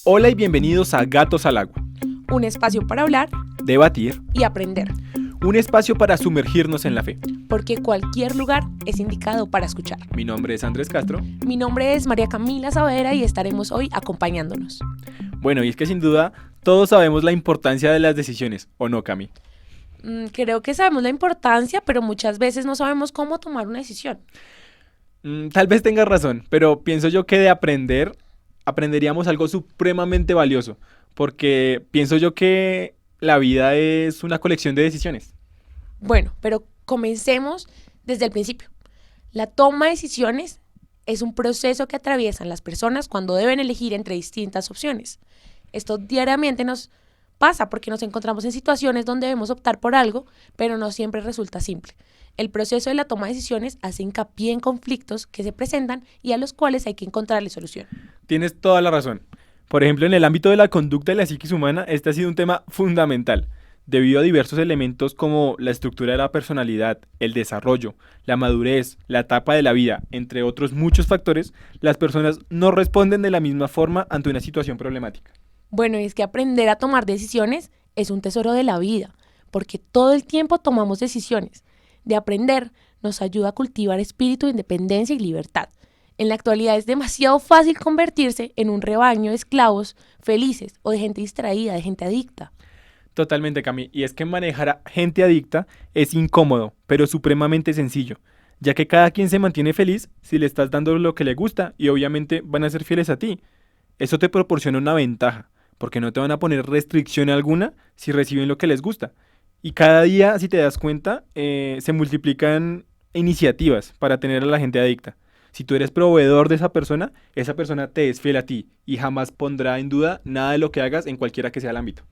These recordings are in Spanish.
Hola y bienvenidos a Gatos al Agua. Un espacio para hablar, Debatir. y aprender. Un espacio para sumergirnos en la fe. Porque cualquier lugar es indicado para escuchar. Mi nombre es Andrés Castro. Mi nombre es María Camila Saavedra y estaremos hoy acompañándonos. Bueno, y es que sin duda todos sabemos la importancia de las decisiones, ¿o no, Cami? Creo que sabemos la importancia, pero muchas veces no sabemos cómo tomar una decisión. Tal vez tengas razón, pero pienso yo que de aprenderíamos algo supremamente valioso, porque pienso yo que la vida es una colección de decisiones. Bueno, pero comencemos desde el principio. La toma de decisiones es un proceso que atraviesan las personas cuando deben elegir entre distintas opciones. Esto diariamente nos pasa porque nos encontramos en situaciones donde debemos optar por algo, pero no siempre resulta simple. El proceso de la toma de decisiones hace hincapié en conflictos que se presentan y a los cuales hay que encontrarle solución. Tienes toda la razón. Por ejemplo, en el ámbito de la conducta de la psiquis humana, este ha sido un tema fundamental, debido a diversos elementos como la estructura de la personalidad, el desarrollo, la madurez, la etapa de la vida, entre otros muchos factores. Las personas no responden de la misma forma ante una situación problemática. Bueno, y es que aprender a tomar decisiones es un tesoro de la vida, porque todo el tiempo tomamos decisiones. De aprender nos ayuda a cultivar espíritu de independencia y libertad. En la actualidad es demasiado fácil convertirse en un rebaño de esclavos felices o de gente distraída, de gente adicta. Totalmente, Cami. Y es que manejar a gente adicta es incómodo, pero supremamente sencillo, ya que cada quien se mantiene feliz si le estás dando lo que le gusta y obviamente van a ser fieles a ti. Eso te proporciona una ventaja, porque no te van a poner restricción alguna si reciben lo que les gusta. Y cada día, si te das cuenta, se multiplican iniciativas para tener a la gente adicta. Si tú eres proveedor de esa persona te es fiel a ti y jamás pondrá en duda nada de lo que hagas en cualquiera que sea el ámbito.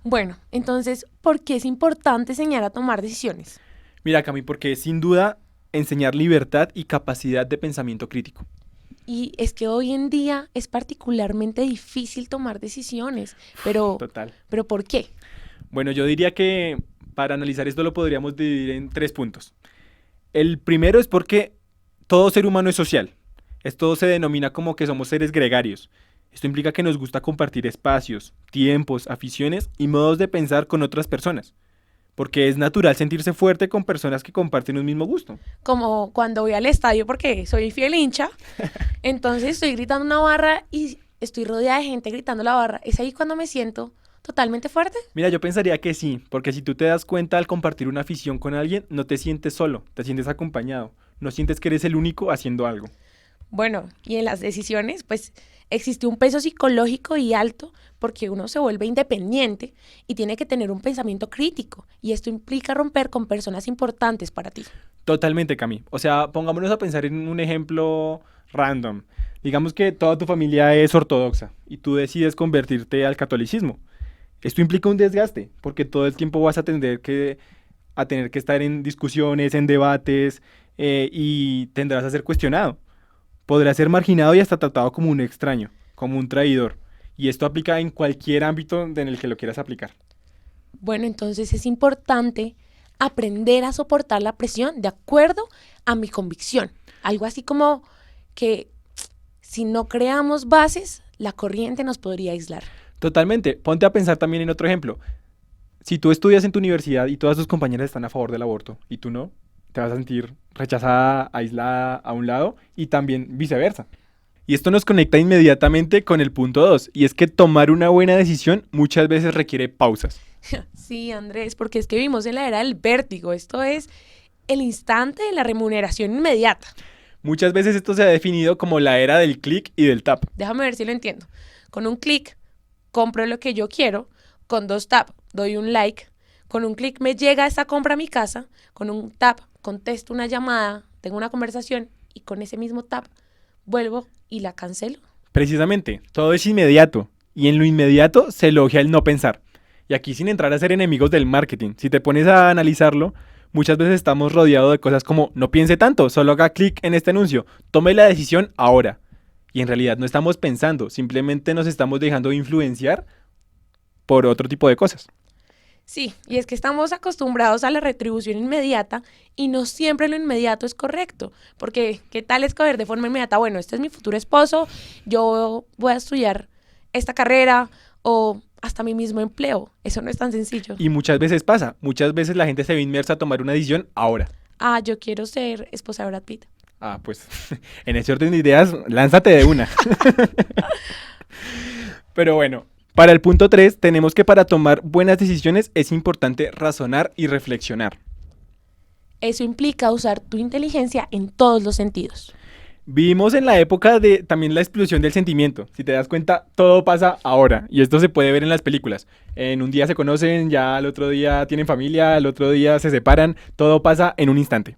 Bueno, entonces, ¿por qué es importante enseñar a tomar decisiones? Mira, Cami, porque es sin duda enseñar libertad y capacidad de pensamiento crítico. Y es que hoy en día es particularmente difícil tomar decisiones, Total. pero ¿por qué? Bueno, yo diría que para analizar esto lo podríamos dividir en 3 puntos. El primero es porque todo ser humano es social. Esto se denomina como que somos seres gregarios. Esto implica que nos gusta compartir espacios, tiempos, aficiones y modos de pensar con otras personas. Porque es natural sentirse fuerte con personas que comparten un mismo gusto. Como cuando voy al estadio porque soy fiel hincha, entonces estoy gritando una barra y estoy rodeada de gente gritando la barra. Es ahí cuando me siento totalmente fuerte. Mira, yo pensaría que sí, porque si tú te das cuenta al compartir una afición con alguien, no te sientes solo, te sientes acompañado. No sientes que eres el único haciendo algo. Bueno, y en las decisiones, pues existe un peso psicológico y alto porque uno se vuelve independiente y tiene que tener un pensamiento crítico. Y esto implica romper con personas importantes para ti. Totalmente, Cami. O sea, pongámonos a pensar en un ejemplo random. Digamos que toda tu familia es ortodoxa y tú decides convertirte al catolicismo. Esto implica un desgaste, porque todo el tiempo vas a tener que estar en discusiones, en debates, y tendrás a ser cuestionado. Podrás ser marginado y hasta tratado como un extraño, como un traidor. Y esto aplica en cualquier ámbito en el que lo quieras aplicar. Bueno, entonces es importante aprender a soportar la presión de acuerdo a mi convicción. Algo así como que si no creamos bases, la corriente nos podría aislar. Totalmente. Ponte a pensar también en otro ejemplo. Si tú estudias en tu universidad y todas tus compañeras están a favor del aborto y tú no, te vas a sentir rechazada, aislada a un lado y también viceversa. Y esto nos conecta inmediatamente con el punto 2, y es que tomar una buena decisión muchas veces requiere pausas. Sí, Andrés, porque es que vivimos en la era del vértigo. Esto es el instante de la remuneración inmediata. Muchas veces esto se ha definido como la era del clic y del tap. Déjame ver si lo entiendo. Con un clic compro lo que yo quiero, con 2 tap doy un like, con un clic me llega esa compra a mi casa, con un tap contesto una llamada, tengo una conversación y con ese mismo tap vuelvo y la cancelo. Precisamente, todo es inmediato y en lo inmediato se elogia el no pensar. Y aquí sin entrar a ser enemigos del marketing, si te pones a analizarlo, muchas veces estamos rodeados de cosas como no piense tanto, solo haga clic en este anuncio, tome la decisión ahora. Y en realidad no estamos pensando, simplemente nos estamos dejando influenciar por otro tipo de cosas. Sí, y es que estamos acostumbrados a la retribución inmediata y no siempre lo inmediato es correcto, porque ¿qué tal escoger de forma inmediata? Bueno, este es mi futuro esposo, yo voy a estudiar esta carrera o hasta mi mismo empleo. Eso no es tan sencillo. Y muchas veces pasa, muchas veces la gente se ve inmersa a tomar una decisión ahora. Ah, yo quiero ser esposa de Brad Pitt. Ah, pues en ese orden de ideas, lánzate de una. Pero bueno, para el punto 3, tenemos que para tomar buenas decisiones es importante razonar y reflexionar. Eso implica usar tu inteligencia en todos los sentidos. Vivimos en la época de también la explosión del sentimiento. Si te das cuenta, todo pasa ahora. Y esto se puede ver en las películas. En un día se conocen, ya al otro día tienen familia, al otro día se separan. Todo pasa en un instante.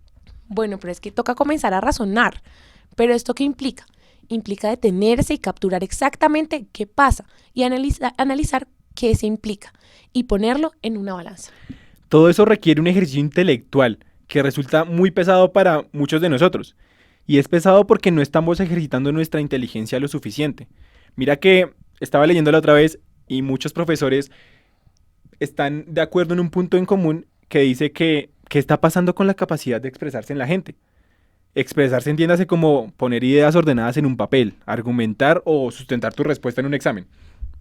Bueno, pero es que toca comenzar a razonar. ¿Pero esto qué implica? Implica detenerse y capturar exactamente qué pasa y analizar qué se implica y ponerlo en una balanza. Todo eso requiere un ejercicio intelectual que resulta muy pesado para muchos de nosotros. Y es pesado porque no estamos ejercitando nuestra inteligencia lo suficiente. Mira que estaba leyendo la otra vez y muchos profesores están de acuerdo en un punto en común que dice que ¿qué está pasando con la capacidad de expresarse en la gente? Expresarse entiéndase como poner ideas ordenadas en un papel, argumentar o sustentar tu respuesta en un examen.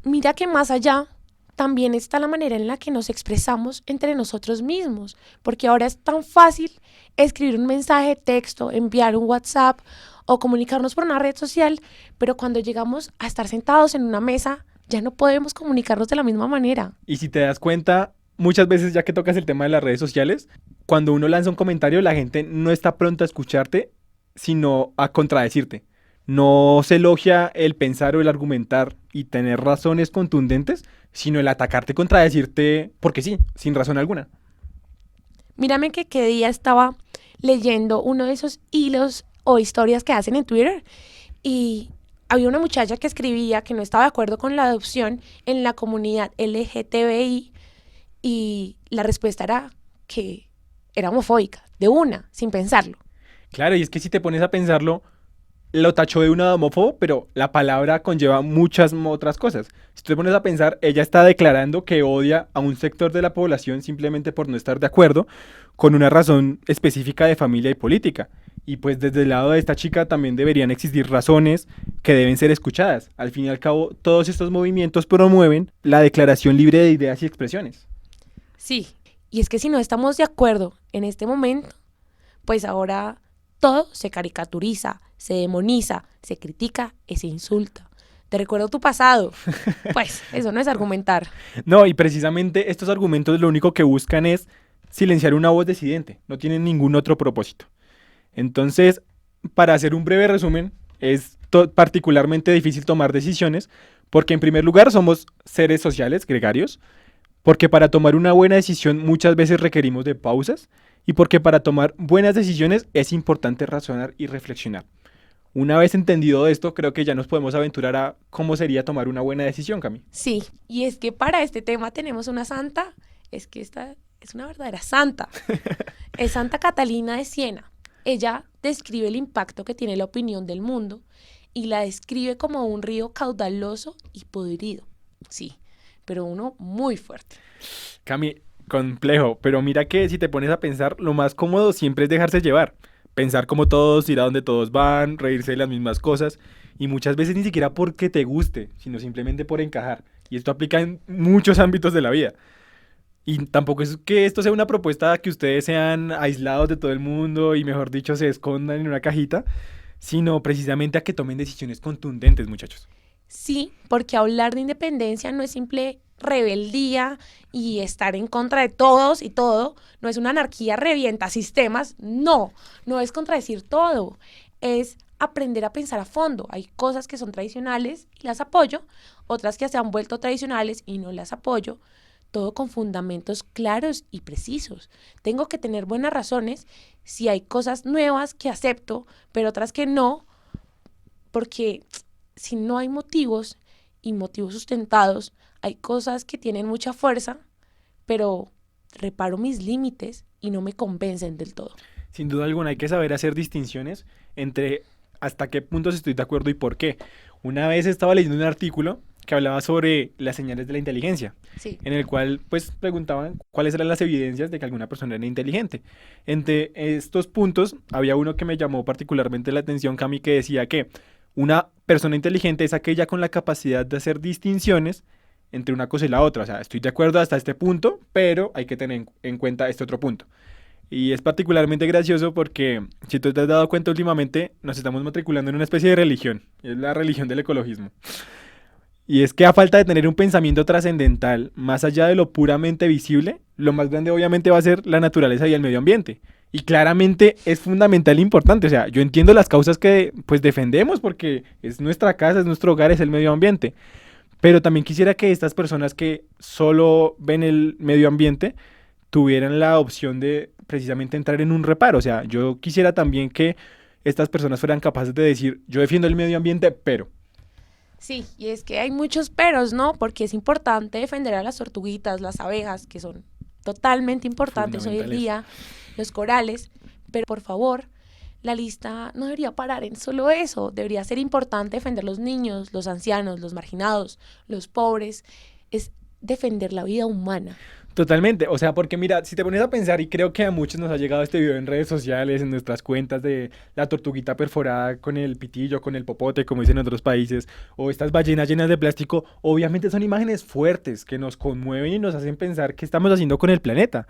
Mira que más allá también está la manera en la que nos expresamos entre nosotros mismos, porque ahora es tan fácil escribir un mensaje de texto, enviar un WhatsApp o comunicarnos por una red social, pero cuando llegamos a estar sentados en una mesa ya no podemos comunicarnos de la misma manera. Y si te das cuenta, muchas veces ya que tocas el tema de las redes sociales, cuando uno lanza un comentario, la gente no está pronta a escucharte, sino a contradecirte. No se elogia el pensar o el argumentar y tener razones contundentes, sino el atacarte, contradecirte, porque sí, sin razón alguna. Mírame que qué día estaba leyendo uno de esos hilos o historias que hacen en Twitter y había una muchacha que escribía que no estaba de acuerdo con la adopción en la comunidad LGTBI y la respuesta era que era homofóbica, de una, sin pensarlo. Claro, y es que si te pones a pensarlo, lo tachó de un homófobo, pero la palabra conlleva muchas otras cosas. Si te pones a pensar, ella está declarando que odia a un sector de la población simplemente por no estar de acuerdo con una razón específica de familia y política. Y pues desde el lado de esta chica también deberían existir razones que deben ser escuchadas. Al fin y al cabo, todos estos movimientos promueven la declaración libre de ideas y expresiones. Sí, y es que si no estamos de acuerdo en este momento, pues ahora todo se caricaturiza, se demoniza, se critica y se insulta. Te recuerdo tu pasado. Pues eso no es argumentar. No, y precisamente estos argumentos lo único que buscan es silenciar una voz disidente, no tienen ningún otro propósito. Entonces, para hacer un breve resumen, es particularmente difícil tomar decisiones porque en primer lugar somos seres sociales, gregarios, porque para tomar una buena decisión muchas veces requerimos de pausas y porque para tomar buenas decisiones es importante razonar y reflexionar. Una vez entendido esto, creo que ya nos podemos aventurar a cómo sería tomar una buena decisión, Cami. Sí, y es que para este tema tenemos una santa, es que esta es una verdadera santa. Es Santa Catalina de Siena. Ella describe el impacto que tiene la opinión del mundo y la describe como un río caudaloso y podrido. Sí, pero uno muy fuerte. Cami, complejo, pero mira que si te pones a pensar, lo más cómodo siempre es dejarse llevar. Pensar como todos, ir a donde todos van, reírse de las mismas cosas y muchas veces ni siquiera porque te guste, sino simplemente por encajar. Y esto aplica en muchos ámbitos de la vida. Y tampoco es que esto sea una propuesta que ustedes sean aislados de todo el mundo y mejor dicho se escondan en una cajita, sino precisamente a que tomen decisiones contundentes, muchachos. Sí, porque hablar de independencia no es simple rebeldía y estar en contra de todos y todo, no es una anarquía revienta sistemas, no, no es contradecir todo, es aprender a pensar a fondo. Hay cosas que son tradicionales y las apoyo, otras que se han vuelto tradicionales y no las apoyo, todo con fundamentos claros y precisos. Tengo que tener buenas razones si hay cosas nuevas que acepto, pero otras que no, porque si no hay motivos y motivos sustentados, hay cosas que tienen mucha fuerza, pero reparo mis límites y no me convencen del todo. Sin duda alguna hay que saber hacer distinciones entre hasta qué puntos estoy de acuerdo y por qué. Una vez estaba leyendo un artículo que hablaba sobre las señales de la inteligencia, Sí. en el cual pues preguntaban cuáles eran las evidencias de que alguna persona era inteligente. Entre estos puntos había uno que me llamó particularmente la atención, Cami, que decía que Una persona inteligente es aquella con la capacidad de hacer distinciones entre una cosa y la otra. O sea, estoy de acuerdo hasta este punto, pero hay que tener en cuenta este otro punto. Y es particularmente gracioso porque, si tú te has dado cuenta últimamente, nos estamos matriculando en una especie de religión. Y es la religión del ecologismo. Y es que a falta de tener un pensamiento trascendental, más allá de lo puramente visible, lo más grande obviamente va a ser la naturaleza y el medio ambiente. Y claramente es fundamental e importante. O sea, yo entiendo las causas que pues defendemos porque es nuestra casa, es nuestro hogar, es el medio ambiente. Pero también quisiera que estas personas que solo ven el medio ambiente tuvieran la opción de precisamente entrar en un reparo. O sea, yo quisiera también que estas personas fueran capaces de decir, yo defiendo el medio ambiente, pero... Sí, y es que hay muchos peros, ¿no? Porque es importante defender a las tortuguitas, las abejas, que son totalmente importantes hoy en Fundamentales. día, los corales, pero por favor, la lista no debería parar en solo eso, debería ser importante defender los niños, los ancianos, los marginados, los pobres, es defender la vida humana. Totalmente, o sea, porque mira, si te pones a pensar, y creo que a muchos nos ha llegado este video en redes sociales, en nuestras cuentas de la tortuguita perforada con el pitillo, con el popote, como dicen en otros países, o estas ballenas llenas de plástico, obviamente son imágenes fuertes que nos conmueven y nos hacen pensar qué estamos haciendo con el planeta.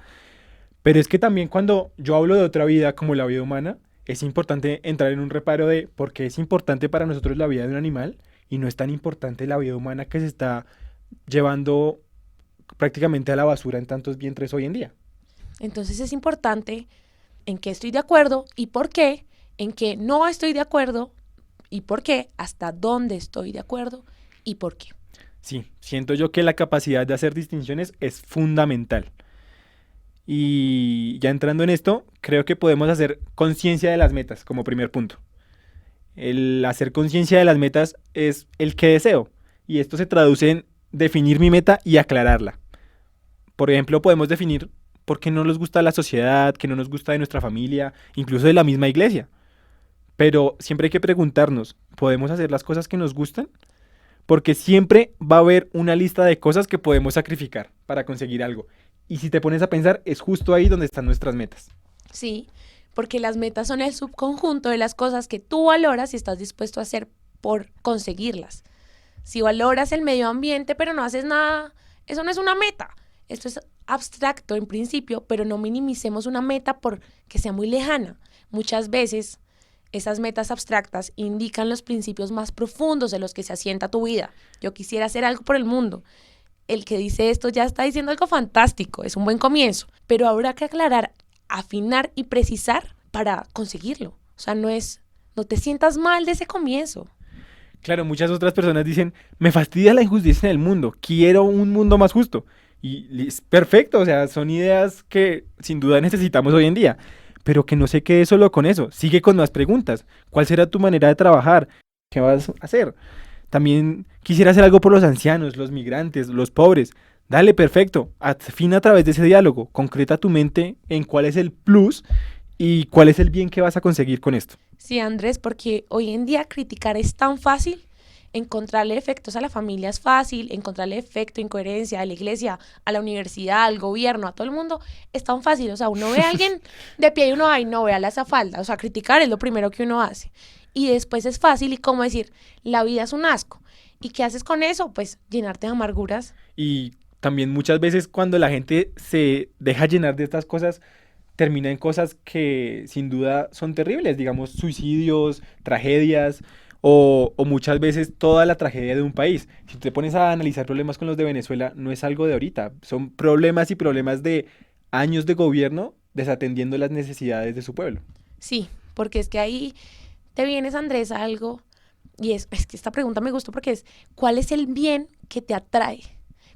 Pero es que también cuando yo hablo de otra vida como la vida humana, es importante entrar en un reparo de por qué es importante para nosotros la vida de un animal y no es tan importante la vida humana que se está llevando prácticamente a la basura en tantos vientres hoy en día. Entonces es importante en qué estoy de acuerdo y por qué, en qué no estoy de acuerdo y por qué, hasta dónde estoy de acuerdo y por qué. Sí, siento yo que la capacidad de hacer distinciones es fundamental. Y ya entrando en esto, creo que podemos hacer conciencia de las metas como primer punto. El hacer conciencia de las metas es el que deseo. Y esto se traduce en definir mi meta y aclararla. Por ejemplo, podemos definir por qué no nos gusta la sociedad, qué no nos gusta de nuestra familia, incluso de la misma iglesia. Pero siempre hay que preguntarnos, ¿podemos hacer las cosas que nos gustan? Porque siempre va a haber una lista de cosas que podemos sacrificar para conseguir algo. Y si te pones a pensar, es justo ahí donde están nuestras metas. Sí, porque las metas son el subconjunto de las cosas que tú valoras y estás dispuesto a hacer por conseguirlas. Si valoras el medio ambiente pero no haces nada, eso no es una meta. Esto es abstracto en principio, pero no minimicemos una meta por que sea muy lejana. Muchas veces esas metas abstractas indican los principios más profundos de los que se asienta tu vida. Yo quisiera hacer algo por el mundo. El que dice esto ya está diciendo algo fantástico, es un buen comienzo, pero habrá que aclarar, afinar y precisar para conseguirlo. O sea, no te sientas mal de ese comienzo. Claro, muchas otras personas dicen, me fastidia la injusticia en el mundo, quiero un mundo más justo. Y es perfecto, o sea, son ideas que sin duda necesitamos hoy en día. Pero que no se quede solo con eso, sigue con más preguntas. ¿Cuál será tu manera de trabajar? ¿Qué vas a hacer? También quisiera hacer algo por los ancianos, los migrantes, los pobres. Dale, perfecto. Afina a través de ese diálogo. Concreta tu mente en cuál es el plus y cuál es el bien que vas a conseguir con esto. Sí, Andrés, porque hoy en día criticar es tan fácil, encontrarle efectos a la familia es fácil, encontrarle efecto, incoherencia a la iglesia, a la universidad, al gobierno, a todo el mundo, es tan fácil. O sea, uno ve a alguien de pie y uno, ay, no, vea esa falda. O sea, criticar es lo primero que uno hace. Y después es fácil y como decir, la vida es un asco. ¿Y qué haces con eso? Pues llenarte de amarguras. Y también muchas veces cuando la gente se deja llenar de estas cosas, termina en cosas que sin duda son terribles, digamos suicidios, tragedias o muchas veces toda la tragedia de un país. Si te pones a analizar problemas con los de Venezuela, no es algo de ahorita, son problemas y problemas de años de gobierno desatendiendo las necesidades de su pueblo. Sí, porque es que ahí te vienes, Andrés, a algo, y es que esta pregunta me gustó porque es, ¿cuál es el bien que te atrae?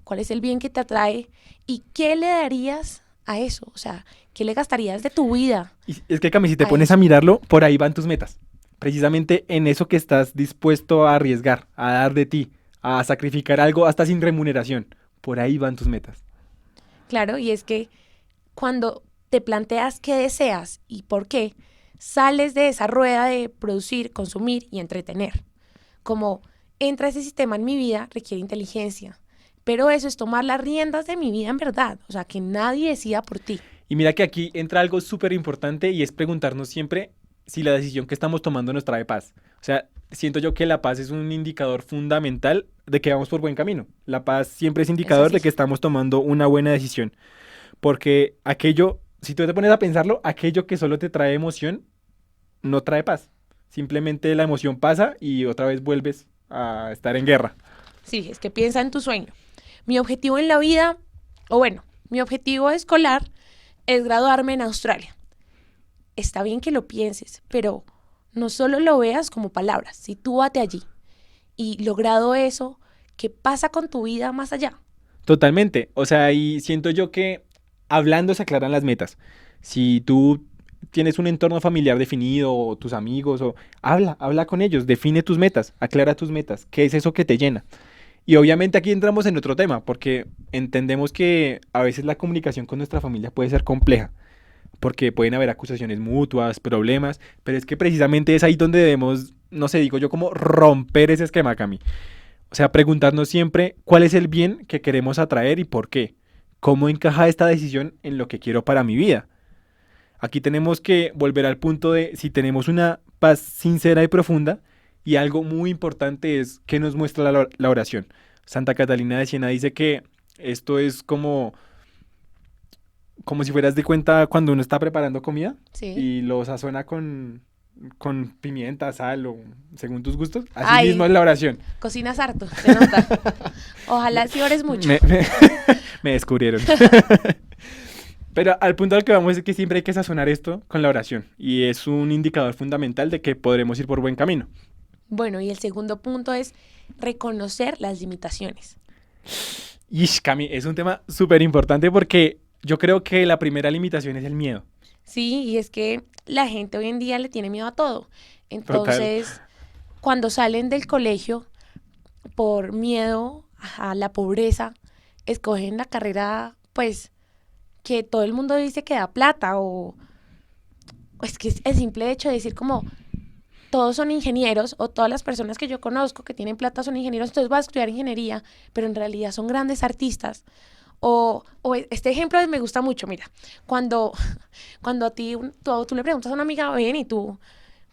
¿Cuál es el bien que te atrae? ¿Y qué le darías a eso? O sea, ¿qué le gastarías de tu vida Y es que Cami, si te a pones a eso? mirarlo, por ahí van tus metas. Precisamente en eso que estás dispuesto a arriesgar, a dar de ti, a sacrificar algo hasta sin remuneración. Por ahí van tus metas. Claro, y es que cuando te planteas qué deseas y por qué, sales de esa rueda de producir, consumir y entretener. Como entra ese sistema en mi vida, requiere inteligencia. Pero eso es tomar las riendas de mi vida en verdad. O sea, que nadie decida por ti. Y mira que aquí entra algo súper importante y es preguntarnos siempre si la decisión que estamos tomando nos trae paz. O sea, siento yo que la paz es un indicador fundamental de que vamos por buen camino. La paz siempre es Es indicador así. de que estamos tomando una buena decisión. Porque aquello, si tú te pones a pensarlo, aquello que solo te trae emoción, no trae paz. Simplemente la emoción pasa y otra vez vuelves a estar en guerra. Sí, es que piensa en tu sueño. Mi objetivo en la vida, o bueno, mi objetivo escolar es graduarme en Australia. Está bien que lo pienses, pero no solo lo veas como palabras. Sitúate allí y logrado eso, ¿qué pasa con tu vida más allá? Totalmente. O sea, y siento yo que hablando se aclaran las metas. Si tú tienes un entorno familiar definido, o tus amigos, o habla con ellos, define tus metas, aclara tus metas. ¿Qué es eso que te llena? Y obviamente aquí entramos en otro tema, porque entendemos que a veces la comunicación con nuestra familia puede ser compleja, porque pueden haber acusaciones mutuas, problemas, pero es que precisamente es ahí donde debemos, no sé, digo yo, como romper ese esquema, Cami. O sea, preguntarnos siempre cuál es el bien que queremos atraer y por qué. ¿Cómo encaja esta decisión en lo que quiero para mi vida? Aquí tenemos que volver al punto de si tenemos una paz sincera y profunda, y algo muy importante es que nos muestra la oración. Santa Catalina de Siena dice que esto es como si fueras de cuenta cuando uno está preparando comida Sí. y lo sazona con pimienta, sal o según tus gustos. Así mismo Ay, es la oración. cocinas harto, se nota. Ojalá sí ores mucho. Me descubrieron. Pero al punto al que vamos es que siempre hay que sazonar esto con la oración. Y es un indicador fundamental de que podremos ir por buen camino. Bueno, y el segundo punto es reconocer las limitaciones. Y Cami, es un tema súper importante porque yo creo que la primera limitación es el miedo. Sí, y es que la gente hoy en día le tiene miedo a todo. Total. Entonces, cuando salen del colegio por miedo a la pobreza, escogen la carrera, pues, que todo el mundo dice que da plata o es que es el simple hecho de decir como todos son ingenieros o todas las personas que yo conozco que tienen plata son ingenieros, entonces voy a estudiar ingeniería, pero en realidad son grandes artistas. Este ejemplo me gusta mucho, mira, cuando, cuando a ti, tú le preguntas a una amiga, ven, ¿y tú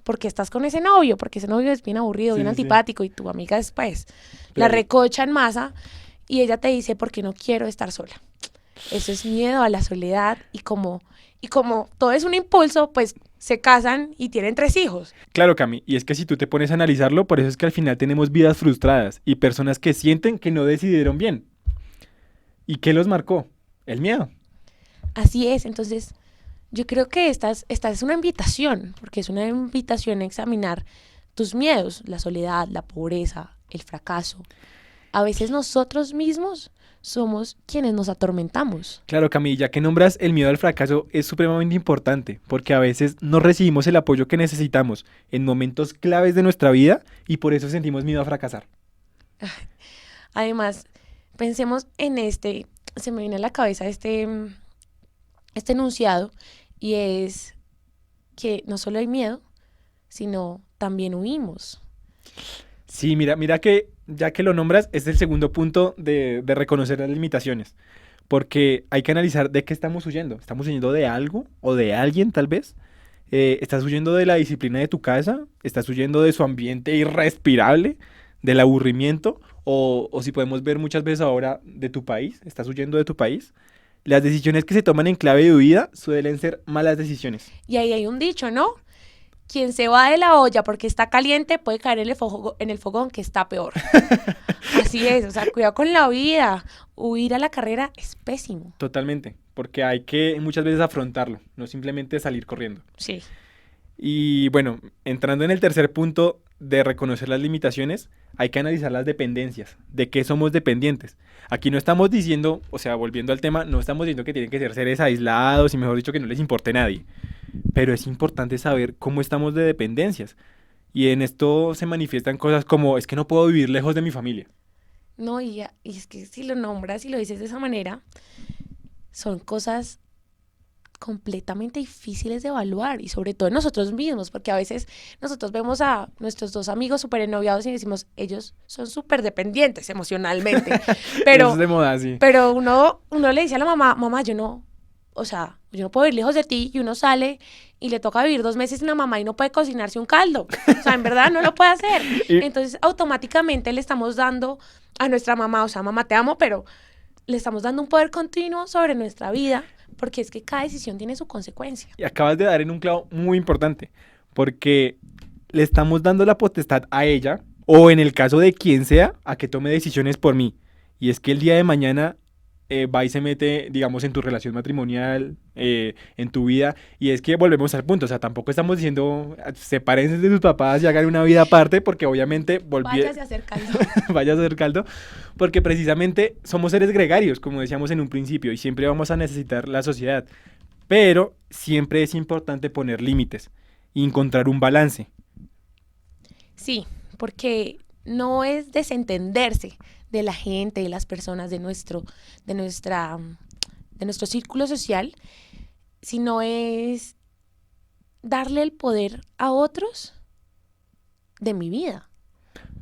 por qué estás con ese novio? Porque ese novio es bien aburrido, Sí, bien sí, sí. antipático y tu amiga es, pues, la Claro. recocha en masa y ella te dice, porque no quiero estar sola. Eso es miedo a la soledad y como todo es un impulso, pues se casan y tienen 3 hijos. Claro, Cami, y es que si tú te pones a analizarlo, por eso es que al final tenemos vidas frustradas y personas que sienten que no decidieron bien. ¿Y qué los marcó? El miedo. Así es, entonces yo creo que esta es una invitación, porque es una invitación a examinar tus miedos, la soledad, la pobreza, el fracaso. A veces nosotros mismos somos quienes nos atormentamos. Claro, Cami, ya que nombras el miedo al fracaso, es supremamente importante, porque a veces no recibimos el apoyo que necesitamos en momentos claves de nuestra vida y por eso sentimos miedo a fracasar. Además, pensemos en se me viene a la cabeza este enunciado y es que no solo hay miedo, sino también huimos. Sí, mira que ya que lo nombras, es el segundo punto de reconocer las limitaciones, porque hay que analizar de qué estamos huyendo. ¿Estamos huyendo de algo o de alguien tal vez? ¿Estás huyendo de la disciplina de tu casa? ¿Estás huyendo de su ambiente irrespirable? ¿Del aburrimiento? O si podemos ver muchas veces ahora de tu país, ¿estás huyendo de tu país? Las decisiones que se toman en clave de huida suelen ser malas decisiones. Y ahí hay un dicho, ¿no? Quien se va de la olla porque está caliente puede caer en el fogón que está peor. Así es, o sea, cuidado con la vida. Huir a la carrera es pésimo. Totalmente, porque hay que muchas veces afrontarlo, no simplemente salir corriendo. Sí. Y bueno, entrando en el tercer punto de reconocer las limitaciones, hay que analizar las dependencias, de qué somos dependientes. Aquí no estamos diciendo, o sea, volviendo al tema, no estamos diciendo que tienen que ser seres aislados y mejor dicho que no les importe a nadie, pero es importante saber cómo estamos de dependencias. Y en esto se manifiestan cosas como, es que no puedo vivir lejos de mi familia. No, y es que si lo nombras y lo dices de esa manera, son cosas completamente difíciles de evaluar y sobre todo en nosotros mismos, porque a veces nosotros vemos a nuestros dos amigos súper ennoviados y decimos, ellos son súper dependientes emocionalmente, Eso es pero, de moda, sí. pero uno le dice a la mamá, mamá, yo no, o sea, yo no puedo ir lejos de ti y uno sale y le toca vivir 2 meses sin la mamá y no puede cocinarse un caldo. O sea, en verdad no lo puede hacer. Y Entonces, automáticamente le estamos dando a nuestra mamá, o sea, mamá, te amo, pero le estamos dando un poder continuo sobre nuestra vida, porque es que cada decisión tiene su consecuencia. y acabas de dar en un clavo muy importante, porque le estamos dando la potestad a ella, o en el caso de quien sea, a que tome decisiones por mí. Y es que el día de mañana va y se mete, digamos, en tu relación matrimonial, en tu vida, y es que volvemos al punto, o sea, tampoco estamos diciendo sepárense de sus papás y hagan una vida aparte, porque obviamente Váyase a hacer caldo. vayas a hacer caldo, porque precisamente somos seres gregarios, como decíamos en un principio, y siempre vamos a necesitar la sociedad, pero siempre es importante poner límites y encontrar un balance. Sí, porque no es desentenderse de la gente, de las personas, de nuestra, de nuestro círculo social, sino es darle el poder a otros de mi vida.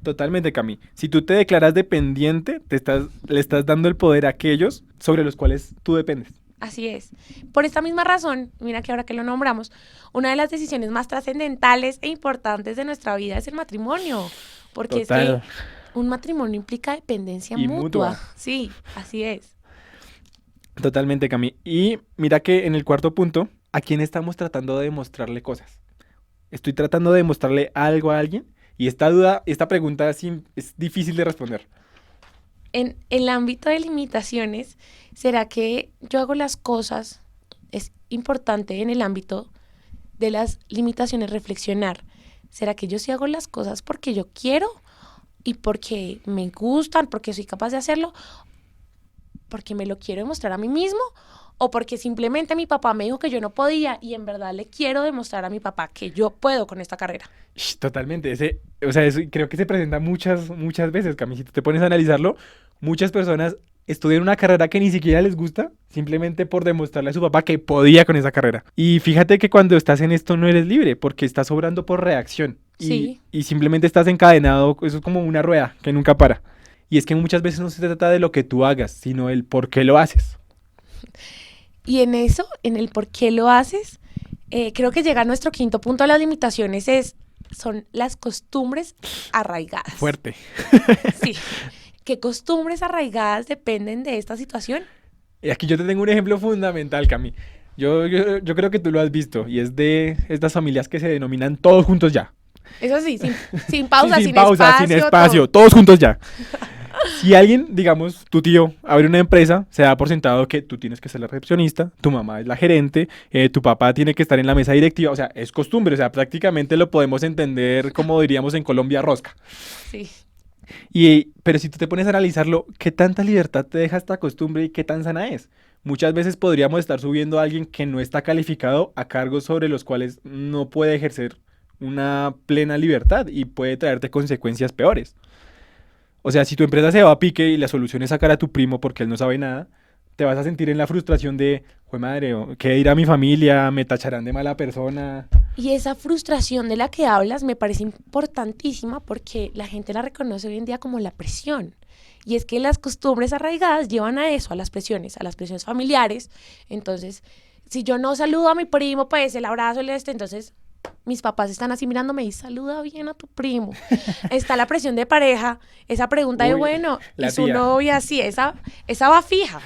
Totalmente, Cami. Si tú te declaras dependiente, le estás dando el poder a aquellos sobre los cuales tú dependes. Así es. Por esta misma razón, mira que ahora que lo nombramos, una de las decisiones más trascendentales e importantes de nuestra vida es el matrimonio, porque es Total. que un matrimonio implica dependencia Y mutua. mutua. Sí, así es. Totalmente, Cami. Y mira que en el cuarto punto, ¿a quién estamos tratando de demostrarle cosas? ¿Estoy tratando de demostrarle algo a alguien? Y esta pregunta es difícil de responder. En el ámbito de limitaciones, ¿será que yo hago las cosas? Es importante en el ámbito de las limitaciones reflexionar. ¿Será que yo sí hago las cosas porque yo quiero y porque me gustan, porque soy capaz de hacerlo, porque me lo quiero demostrar a mí mismo o porque simplemente mi papá me dijo que yo no podía y en verdad le quiero demostrar a mi papá que yo puedo con esta carrera? Totalmente. O sea, eso creo que se presenta muchas veces, Cami. Si tú te pones a analizarlo, muchas personas estudian una carrera que ni siquiera les gusta, simplemente por demostrarle a su papá que podía con esa carrera. Y fíjate que cuando estás en esto no eres libre, porque estás obrando por reacción. Sí. Y simplemente estás encadenado, eso es como una rueda que nunca para. Y es que muchas veces no se trata de lo que tú hagas, sino el por qué lo haces. Y en eso, en el por qué lo haces, creo que llega nuestro quinto punto de las limitaciones, son las costumbres arraigadas. Fuerte. Sí. ¿Qué costumbres arraigadas dependen de esta situación? Y aquí yo te tengo un ejemplo fundamental, Cami. Yo creo que tú lo has visto, y es de estas familias que se denominan todos juntos ya. Eso sí, sin pausa, Sí, sin pausa, espacio, sin espacio, todo. todos juntos ya. Si alguien, digamos, tu tío abre una empresa, se da por sentado que tú tienes que ser la recepcionista, tu mamá es la gerente, tu papá tiene que estar en la mesa directiva, o sea, es costumbre, o sea, prácticamente lo podemos entender como diríamos en Colombia, rosca. Sí. Pero si tú te pones a analizarlo, ¿qué tanta libertad te deja esta costumbre y qué tan sana es? Muchas veces podríamos estar subiendo a alguien que no está calificado a cargos sobre los cuales no puede ejercer una plena libertad y puede traerte consecuencias peores. O sea, si tu empresa se va a pique y la solución es sacar a tu primo porque él no sabe nada, te vas a sentir en la frustración de, jue madre, ¿qué dirá mi familia? ¿Me tacharán de mala persona? Y esa frustración de la que hablas me parece importantísima porque la gente la reconoce hoy en día como la presión. Y es que las costumbres arraigadas llevan a eso, a las presiones familiares. Entonces, si yo no saludo a mi primo, pues el abrazo, entonces mis papás están así mirándome y saluda bien a tu primo. Está la presión de pareja, esa pregunta de, Uy, bueno, la y su tía. novia, sí, esa va fija.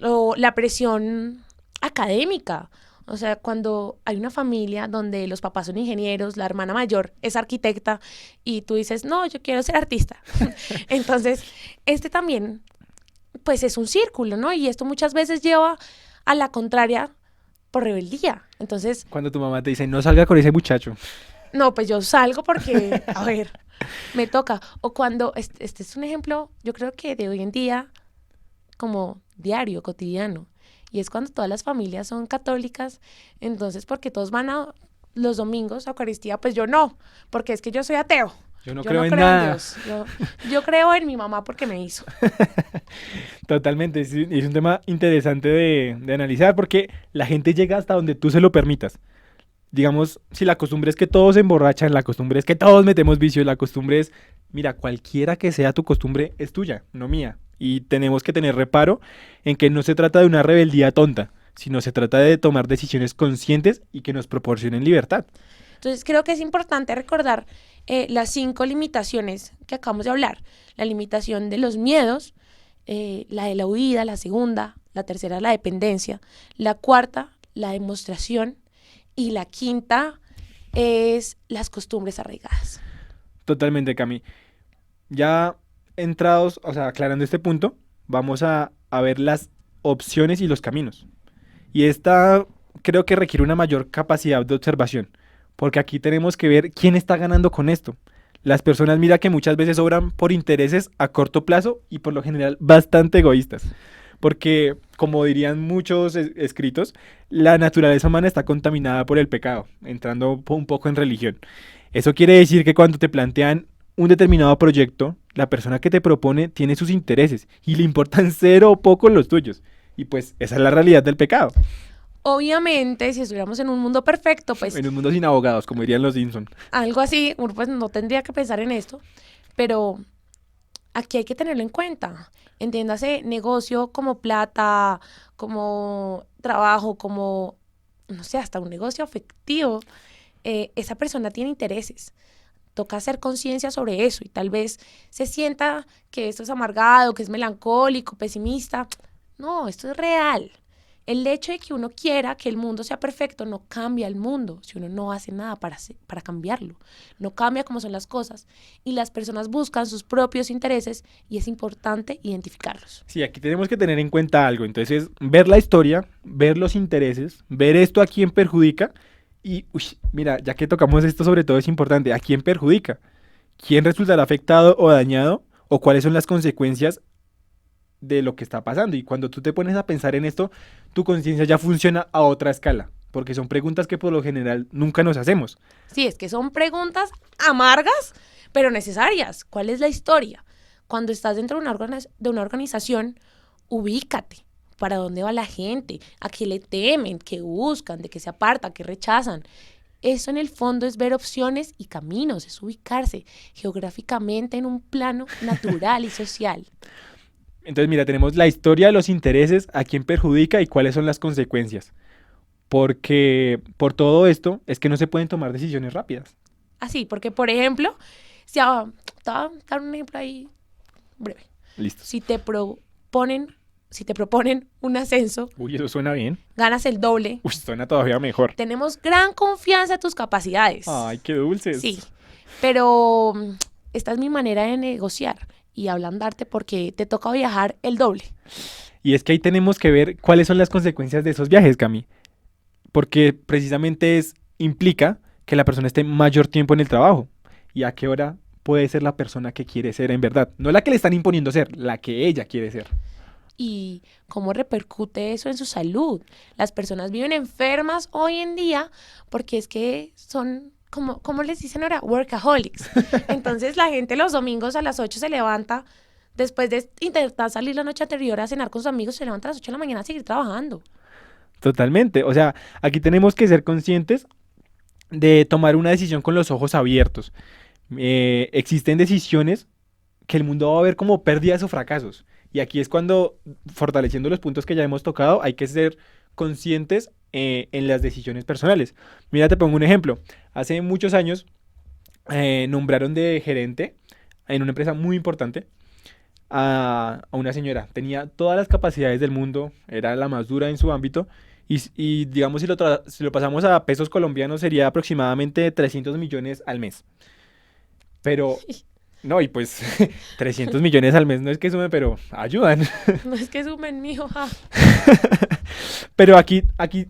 O la presión académica. O sea, cuando hay una familia donde los papás son ingenieros, la hermana mayor es arquitecta y tú dices, no, yo quiero ser artista. Entonces, también, pues es un círculo, ¿no? Y esto muchas veces lleva a la contraria por rebeldía. Entonces, Cuando tu mamá te dice, no salga con ese muchacho. no, pues yo salgo porque, a ver, me toca. O cuando, este es un ejemplo, yo creo que de hoy en día, como diario, cotidiano. Y es cuando todas las familias son católicas, entonces porque todos van a los domingos a Eucaristía, pues yo no, porque es que yo soy ateo. Yo no Yo creo no en creo en nada. Dios. Yo creo en mi mamá porque me hizo. Totalmente, es un tema interesante de analizar porque la gente llega hasta donde tú se lo permitas. Digamos, si la costumbre es que todos se emborrachan, la costumbre es que todos metemos vicios, la costumbre es, mira, cualquiera que sea tu costumbre es tuya, no mía. Y tenemos que tener reparo en que no se trata de una rebeldía tonta, sino se trata de tomar decisiones conscientes y que nos proporcionen libertad. Entonces creo que es importante recordar las 5 limitaciones que acabamos de hablar. La limitación de los miedos, la de la huida, la segunda, la tercera, la dependencia, la cuarta, la demostración y la quinta es las costumbres arraigadas. Totalmente, Cami. Ya entrados, o sea, aclarando este punto, vamos a ver las opciones y los caminos. Y esta creo que requiere una mayor capacidad de observación, porque aquí tenemos que ver quién está ganando con esto. Las personas, mira que muchas veces obran por intereses a corto plazo y por lo general bastante egoístas. Porque, como dirían muchos escritos, la naturaleza humana está contaminada por el pecado, entrando un poco en religión. Eso quiere decir que cuando te plantean un determinado proyecto, la persona que te propone tiene sus intereses y le importan cero o poco los tuyos. Y pues esa es la realidad del pecado. Obviamente, si estuviéramos en un mundo perfecto, pues En un mundo sin abogados, como dirían los Simpson. algo así, uno pues no tendría que pensar en esto, pero aquí hay que tenerlo en cuenta. Entiéndase negocio como plata, como trabajo, como, no sé, hasta un negocio afectivo. Esa persona tiene intereses. Toca hacer conciencia sobre eso y tal vez se sienta que esto es amargado, que es melancólico, pesimista. No, esto es real. El hecho de que uno quiera que el mundo sea perfecto no cambia el mundo si uno no hace nada para cambiarlo. No cambia cómo son las cosas y las personas buscan sus propios intereses y es importante identificarlos. Sí, aquí tenemos que tener en cuenta algo. Entonces, ver la historia, ver los intereses, ver esto a quién perjudica y, mira, ya que tocamos esto sobre todo es importante, ¿a quién perjudica? ¿Quién resultará afectado o dañado? ¿O cuáles son las consecuencias de lo que está pasando? Y cuando tú te pones a pensar en esto, tu conciencia ya funciona a otra escala, porque son preguntas que por lo general nunca nos hacemos. Sí, es que son preguntas amargas, pero necesarias. ¿Cuál es la historia? Cuando estás dentro de una organización, ubícate. ¿Para dónde va la gente? ¿A qué le temen? ¿Qué buscan? ¿De qué se aparta? ¿Qué rechazan? Eso en el fondo es ver opciones y caminos, es ubicarse geográficamente en un plano natural y social. Entonces, mira, tenemos la historia, los intereses, a quién perjudica y cuáles son las consecuencias. Porque por todo esto es que no se pueden tomar decisiones rápidas. Así, porque por ejemplo, te voy a dar un ejemplo ahí breve. Listo. Si te proponen un ascenso, Uy, eso suena bien. ganas el doble. Uy, suena todavía mejor. Tenemos gran confianza en tus capacidades. Ay, qué dulces. Sí, pero esta es mi manera de negociar y ablandarte porque te toca viajar el doble. Y es que ahí tenemos que ver cuáles son las consecuencias de esos viajes, Cami. Porque precisamente implica que la persona esté mayor tiempo en el trabajo. ¿Y a qué hora puede ser la persona que quiere ser en verdad? No la que le están imponiendo ser, la que ella quiere ser. Y cómo repercute eso en su salud. Las personas viven enfermas hoy en día porque es que son, como les dicen ahora, workaholics. Entonces la gente los domingos a las 8 se levanta, después de intentar salir la noche anterior a cenar con sus amigos, se levanta a las 8 de la mañana a seguir trabajando. Totalmente. O sea, aquí tenemos que ser conscientes de tomar una decisión con los ojos abiertos. Existen decisiones que el mundo va a ver como pérdidas o fracasos. Y aquí es cuando, fortaleciendo los puntos que ya hemos tocado, hay que ser conscientes en las decisiones personales. Mira, te pongo un ejemplo. Hace muchos años nombraron de gerente en una empresa muy importante a una señora. Tenía todas las capacidades del mundo, era la más dura en su ámbito. Y digamos, si lo pasamos a pesos colombianos, sería aproximadamente 300 millones al mes. Pero no, y pues 300 millones al mes no es que sumen, pero ayudan. No es que sumen, mijo. Pero aquí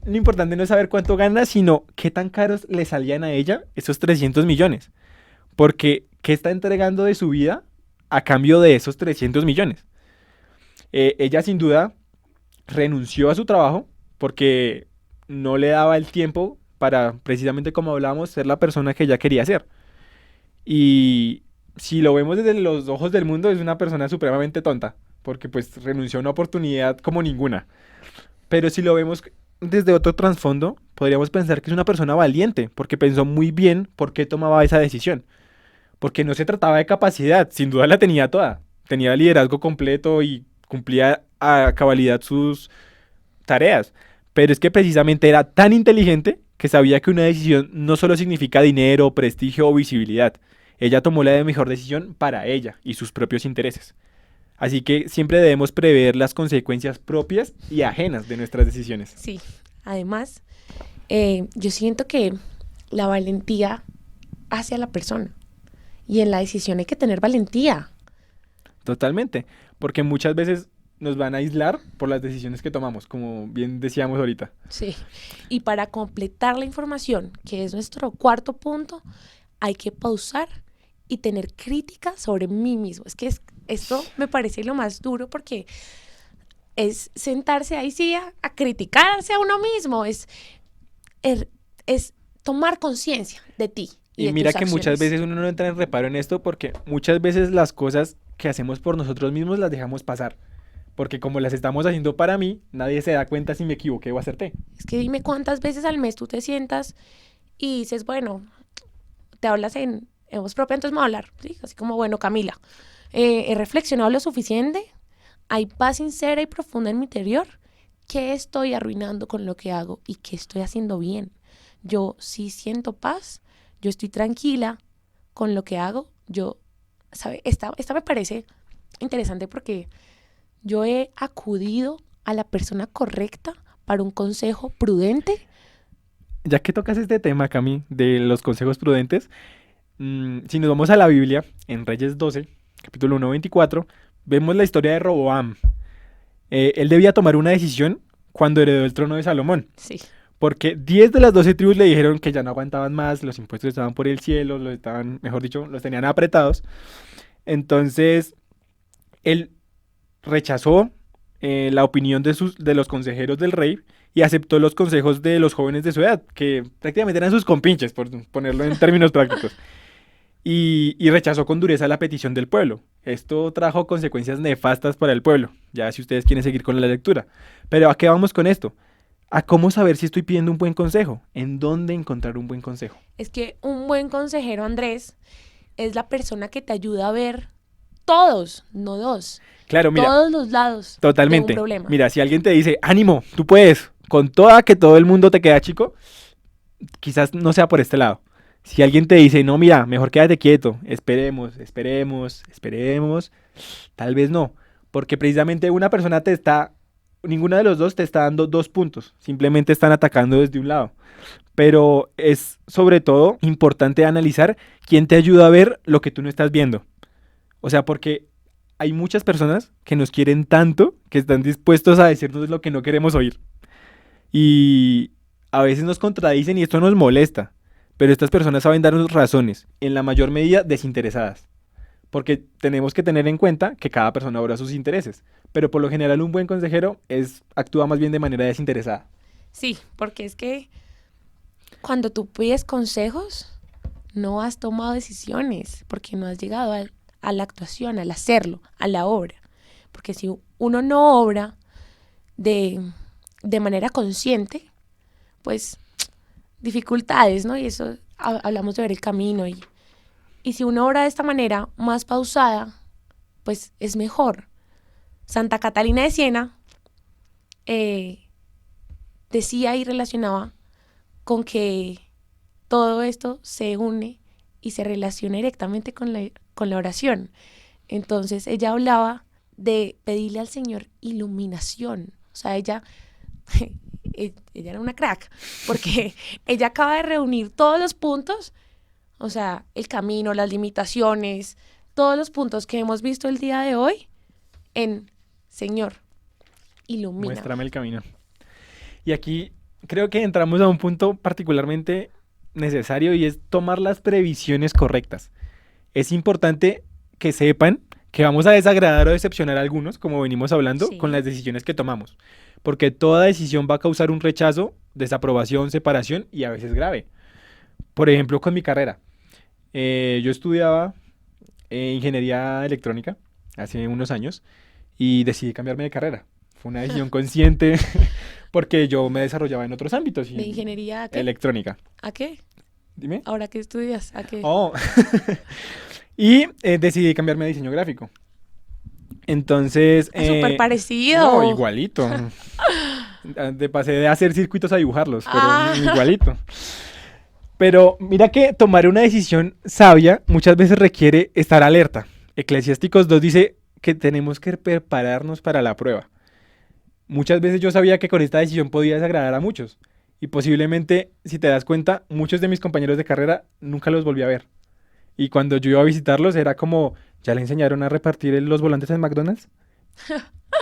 lo importante no es saber cuánto gana, sino qué tan caros le salían a ella esos 300 millones. Porque, ¿qué está entregando de su vida a cambio de esos 300 millones? Ella sin duda renunció a su trabajo porque no le daba el tiempo para, precisamente como hablábamos, ser la persona que ella quería ser. Y si lo vemos desde los ojos del mundo, es una persona supremamente tonta, porque pues renunció a una oportunidad como ninguna. Pero si lo vemos desde otro trasfondo, podríamos pensar que es una persona valiente, porque pensó muy bien por qué tomaba esa decisión. Porque no se trataba de capacidad, sin duda la tenía toda. Tenía liderazgo completo y cumplía a cabalidad sus tareas. Pero es que precisamente era tan inteligente que sabía que una decisión no solo significa dinero, prestigio o visibilidad. Ella tomó la mejor decisión para ella y sus propios intereses. Así que siempre debemos prever las consecuencias propias y ajenas de nuestras decisiones. Sí, además, yo siento que la valentía hace a la persona. Y en la decisión hay que tener valentía. Totalmente, porque muchas veces nos van a aislar por las decisiones que tomamos, como bien decíamos ahorita. Sí. Y para completar la información, que es nuestro cuarto punto, hay que pausar y tener crítica sobre mí mismo. Es que esto me parece lo más duro porque es sentarse ahí sí a criticarse a uno mismo, es tomar conciencia de ti y Y de mira tus que muchas acciones. veces uno no entra en reparo en esto porque muchas veces las cosas que hacemos por nosotros mismos las dejamos pasar. Porque como las estamos haciendo para mí, nadie se da cuenta si me equivoqué o acerté. Es que dime cuántas veces al mes tú te sientas y dices, bueno, te hablas en voz propia, entonces me voy a hablar, ¿sí? Así como, bueno, Camila, he reflexionado lo suficiente, hay paz sincera y profunda en mi interior. ¿Qué estoy arruinando con lo que hago y qué estoy haciendo bien? Yo sí siento paz, yo estoy tranquila con lo que hago. Yo, ¿sabe? Esta me parece interesante porque yo he acudido a la persona correcta para un consejo prudente. Ya que tocas este tema, Cami, de los consejos prudentes, si nos vamos a la Biblia, en Reyes 12, capítulo 1:24, vemos la historia de Roboam. Él debía tomar una decisión cuando heredó el trono de Salomón, Sí, porque 10 de las 12 tribus le dijeron que ya no aguantaban más, los impuestos estaban por el cielo, los estaban, mejor dicho, los tenían apretados. Entonces, él rechazó la opinión de los consejeros del rey y aceptó los consejos de los jóvenes de su edad, que prácticamente eran sus compinches, por ponerlo en términos prácticos. Y rechazó con dureza la petición del pueblo. Esto trajo consecuencias nefastas para el pueblo, ya si ustedes quieren seguir con la lectura. Pero ¿a qué vamos con esto? A cómo saber si estoy pidiendo un buen consejo, en dónde encontrar un buen consejo. es que un buen consejero, Andrés, es la persona que te ayuda a ver todos, no dos, Claro, mira, todos los lados de un totalmente. problema. Mira, si alguien te dice, ánimo, tú puedes, con toda que todo el mundo te queda chico, quizás no sea por este lado. Si alguien te dice, no, mira, mejor quédate quieto, esperemos, esperemos, esperemos, tal vez no, porque precisamente una persona te está, ninguna de los dos te está dando dos puntos, simplemente están atacando desde un lado. Pero es sobre todo importante analizar quién te ayuda a ver lo que tú no estás viendo. O sea, porque hay muchas personas que nos quieren tanto que están dispuestos a decirnos lo que no queremos oír. Y a veces nos contradicen y esto nos molesta. Pero estas personas saben darnos razones, en la mayor medida desinteresadas. Porque tenemos que tener en cuenta que cada persona obra sus intereses. Pero por lo general un buen consejero actúa más bien de manera desinteresada. Sí, porque es que cuando tú pides consejos, no has tomado decisiones, porque no has llegado a la actuación, al hacerlo, a la obra. Porque si uno no obra de manera consciente, pues dificultades, ¿no? Y eso hablamos de ver el camino. Y si uno obra de esta manera más pausada, pues es mejor. Santa Catalina de Siena decía y relacionaba con que todo esto se une y se relaciona directamente con la oración. Entonces ella hablaba de pedirle al Señor iluminación. O sea, ella era una crack, porque ella acaba de reunir todos los puntos, o sea, el camino, las limitaciones, todos los puntos que hemos visto el día de hoy en Señor, ilumina. Muéstrame el camino. Y aquí creo que entramos a un punto particularmente necesario y es tomar las previsiones correctas. Es importante que sepan que vamos a desagradar o decepcionar a algunos, como venimos hablando, Sí. con las decisiones que tomamos. Porque toda decisión va a causar un rechazo, desaprobación, separación y a veces grave. Por ejemplo, con mi carrera. Yo estudiaba ingeniería electrónica hace unos años y decidí cambiarme de carrera. Fue una decisión consciente porque yo me desarrollaba en otros ámbitos. ¿De ingeniería a qué? Electrónica. ¿A qué? Dime. ¿Ahora qué estudias? ¿A qué? Oh. Y decidí cambiarme a diseño gráfico. Entonces... Súper parecido. no, igualito. De pasé de hacer circuitos a dibujarlos, pero Ah, igualito. Pero mira que tomar una decisión sabia muchas veces requiere estar alerta. Eclesiásticos 2 dice que tenemos que prepararnos para la prueba. Muchas veces yo sabía que con esta decisión podía desagradar a muchos. Y posiblemente, si te das cuenta, muchos de mis compañeros de carrera nunca los volví a ver. Y cuando yo iba a visitarlos era como, ¿ya le enseñaron a repartir los volantes en McDonald's?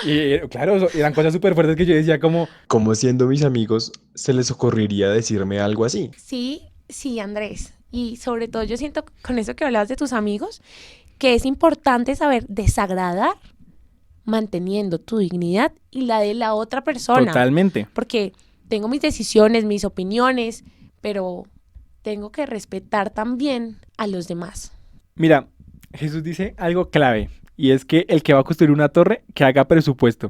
Y claro, eran cosas súper fuertes que yo decía como, ¿Cómo siendo mis amigos se les ocurriría decirme algo así? sí, sí, Andrés. Y sobre todo yo siento con eso que hablabas de tus amigos, que es importante saber desagradar manteniendo tu dignidad y la de la otra persona. totalmente. Porque tengo mis decisiones, mis opiniones, pero tengo que respetar también a los demás. Mira, Jesús dice algo clave, y es que el que va a construir una torre, que haga presupuesto,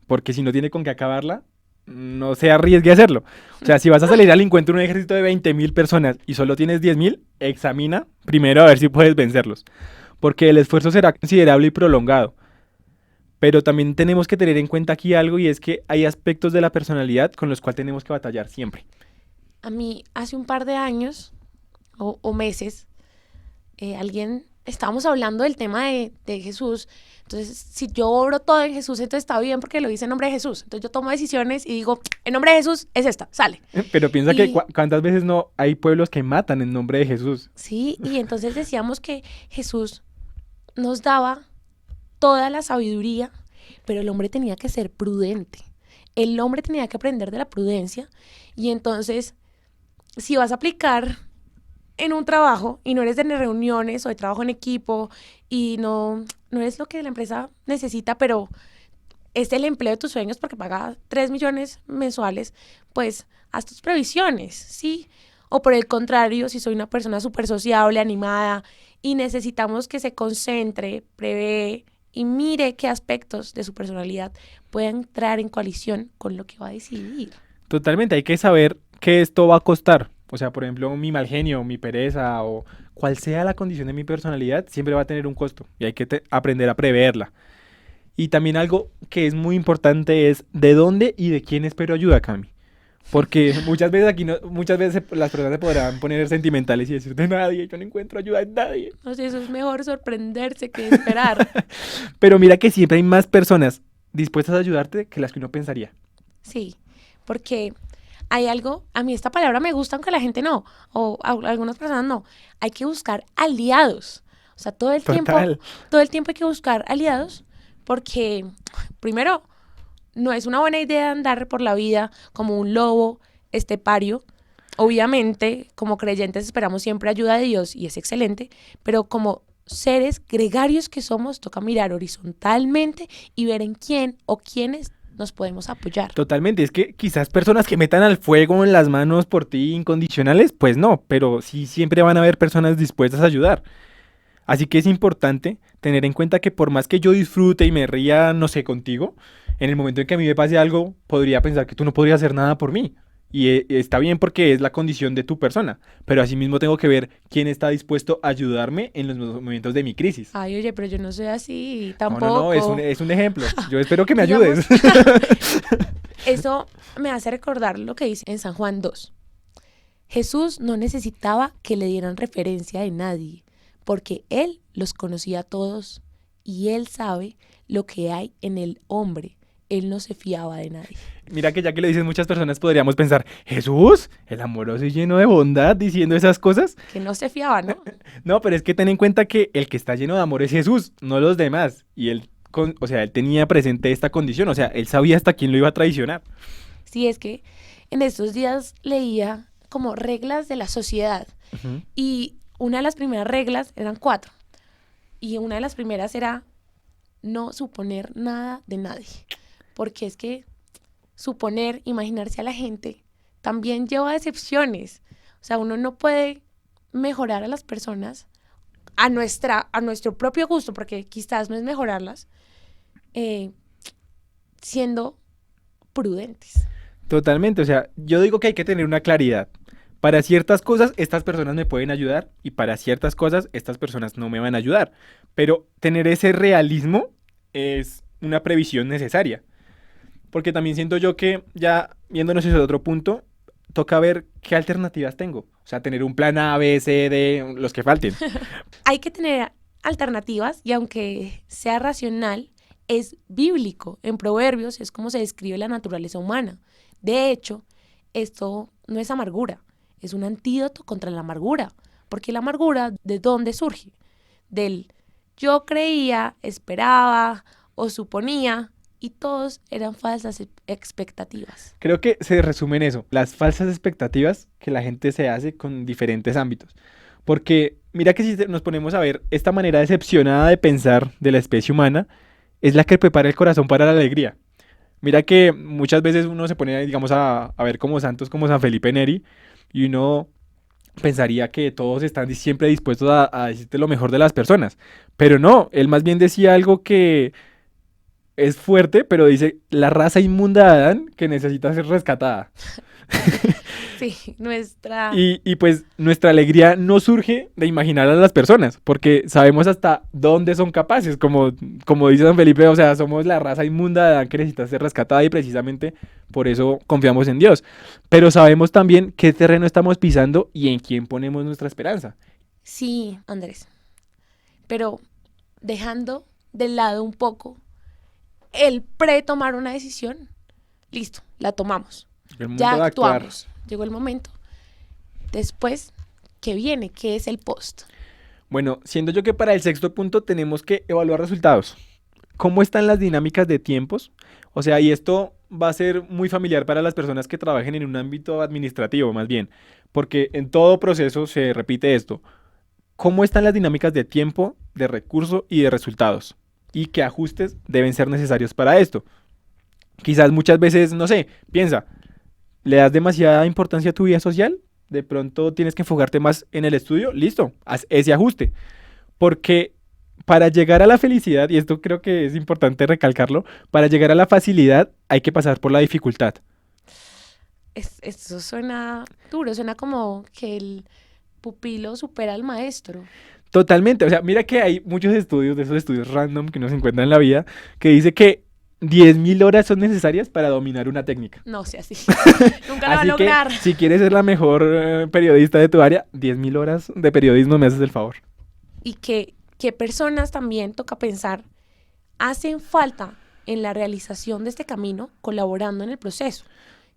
porque si no tiene con qué acabarla, no se arriesgue a hacerlo. O sea, si vas a salir al encuentro de un ejército de 20.000 personas y solo tienes 10.000, examina primero a ver si puedes vencerlos, porque el esfuerzo será considerable y prolongado. Pero también tenemos que tener en cuenta aquí algo, y es que hay aspectos de la personalidad con los cuales tenemos que batallar siempre. A mí hace un par de años o meses, estábamos hablando del tema de Jesús. Entonces, si yo obro todo en Jesús, entonces está bien porque lo hice en nombre de Jesús. Entonces yo tomo decisiones y digo, en nombre de Jesús es esta, sale. Pero piensa que Y cuántas veces no hay pueblos que matan en nombre de Jesús. sí, y entonces decíamos que Jesús nos daba toda la sabiduría, pero el hombre tenía que ser prudente. El hombre tenía que aprender de la prudencia. Y entonces, si vas a aplicar en un trabajo y no eres de reuniones o de trabajo en equipo y no es lo que la empresa necesita, pero es el empleo de tus sueños porque paga 3 millones mensuales, pues haz tus previsiones, ¿sí? O por el contrario, si soy una persona súper sociable, animada y necesitamos que se concentre, prevé y mire qué aspectos de su personalidad pueden entrar en coalición con lo que va a decidir. Totalmente, hay que saber qué esto va a costar. O sea, por ejemplo, mi mal genio, mi pereza o cual sea la condición de mi personalidad, siempre va a tener un costo y hay que aprender a preverla. Y también algo que es muy importante es de dónde y de quién espero ayuda, Cami. Porque muchas veces aquí no, muchas veces las personas se podrán poner sentimentales y decir de nadie, yo no encuentro ayuda en nadie. No sé, eso es mejor sorprenderse que esperar. Pero mira que siempre hay más personas dispuestas a ayudarte que las que uno pensaría. Sí, porque hay algo, a mí esta palabra me gusta aunque la gente no, o algunas personas no. Hay que buscar aliados. O sea, Total. todo el tiempo hay que buscar aliados porque, primero, no es una buena idea andar por la vida como un lobo estepario. Obviamente, como creyentes esperamos siempre ayuda de Dios y es excelente, pero como seres gregarios que somos, toca mirar horizontalmente y ver en quién o quiénes nos podemos apoyar. Totalmente, es que quizás personas que metan al fuego en las manos por ti incondicionales, pues no, pero sí siempre van a haber personas dispuestas a ayudar. Así que es importante tener en cuenta que por más que yo disfrute y me ría, no sé, contigo, en el momento en que a mí me pase algo, podría pensar que tú no podrías hacer nada por mí. Y está bien porque es la condición de tu persona, pero asimismo tengo que ver quién está dispuesto a ayudarme en los momentos de mi crisis. Ay, oye, pero yo no soy así, No, no, tampoco. no, es un ejemplo. Yo espero que me Digamos, ayudes. eso me hace recordar lo que dice en San Juan 2. Jesús no necesitaba que le dieran referencia de nadie, porque Él los conocía a todos y Él sabe lo que hay en el hombre. Él no se fiaba de nadie. Mira que ya que lo dicen muchas personas podríamos pensar, Jesús, el amoroso y lleno de bondad, diciendo esas cosas. Que no se fiaba, ¿no? No, pero es que ten en cuenta que el que está lleno de amor es Jesús, no los demás. Y él, o sea, él tenía presente esta condición, o sea, él sabía hasta quién lo iba a traicionar. Sí, es que en estos días leía como reglas de la sociedad Ujú. y una de las primeras reglas eran 4 y una de las primeras era no suponer nada de nadie, porque es que suponer, imaginarse a la gente también lleva a decepciones. O sea, uno no puede mejorar a las personas a nuestro propio gusto, porque quizás no es mejorarlas, eh, siendo prudentes. Totalmente, o sea, yo digo que hay que tener una claridad. Para ciertas cosas estas personas me pueden ayudar y para ciertas cosas estas personas no me van a ayudar. Pero tener ese realismo es una previsión necesaria. porque también siento yo que ya viéndonos desde otro punto, toca ver qué alternativas tengo. O sea, tener un plan A, B, C, D, los que falten. Hay que tener alternativas y aunque sea racional, es bíblico. En Proverbios es como se describe la naturaleza humana. De hecho, esto no es amargura, es un antídoto contra la amargura. Porque la amargura, ¿de dónde surge? Del yo creía, esperaba o suponía y todos eran falsas expectativas. Creo que se resume en eso, las falsas expectativas que la gente se hace con diferentes ámbitos. Porque mira que si nos ponemos a ver, esta manera decepcionada de pensar de la especie humana es la que prepara el corazón para la alegría. Mira que muchas veces uno se pone, digamos, a ver como santos como San Felipe Neri y uno pensaría que todos están siempre dispuestos a decirte lo mejor de las personas. Pero no, él más bien decía algo que es fuerte, pero dice la raza inmunda de Adán que necesita ser rescatada. Sí, nuestra... Y pues nuestra alegría no surge de imaginar a las personas, porque sabemos hasta dónde son capaces, como dice San Felipe, o sea, somos la raza inmunda de Adán que necesita ser rescatada y precisamente por eso confiamos en Dios. Pero sabemos también qué terreno estamos pisando y en quién ponemos nuestra esperanza. Sí, Andrés, pero dejando de lado un poco el pre-tomar una decisión, listo, la tomamos, El momento ya de actuar. actuamos, llegó el momento. Después, ¿qué viene? ¿Qué es el post? Bueno, siendo yo que para el sexto punto tenemos que evaluar resultados. ¿Cómo están las dinámicas de tiempos? O sea, y esto va a ser muy familiar para las personas que trabajen en un ámbito administrativo, más bien, porque en todo proceso se repite esto. ¿Cómo están las dinámicas de tiempo, de recurso y de resultados? ¿Y qué ajustes deben ser necesarios para esto? Quizás muchas veces, no sé, piensa, ¿le das demasiada importancia a tu vida social? De pronto tienes que enfocarte más en el estudio, listo, haz ese ajuste. Porque para llegar a la felicidad, y esto creo que es importante recalcarlo, para llegar a la facilidad hay que pasar por la dificultad. Esto suena duro, suena como que el pupilo supera al maestro. Totalmente, o sea, mira que hay muchos estudios, de esos estudios random que uno se encuentra en la vida, que dice que 10.000 horas son necesarias para dominar una técnica. No sé así. Nunca lo va a Así que lograr. si quieres ser la mejor periodista de tu área, 10.000 horas de periodismo me haces el favor. Y que personas también, toca pensar, hacen falta en la realización de este camino, colaborando en el proceso.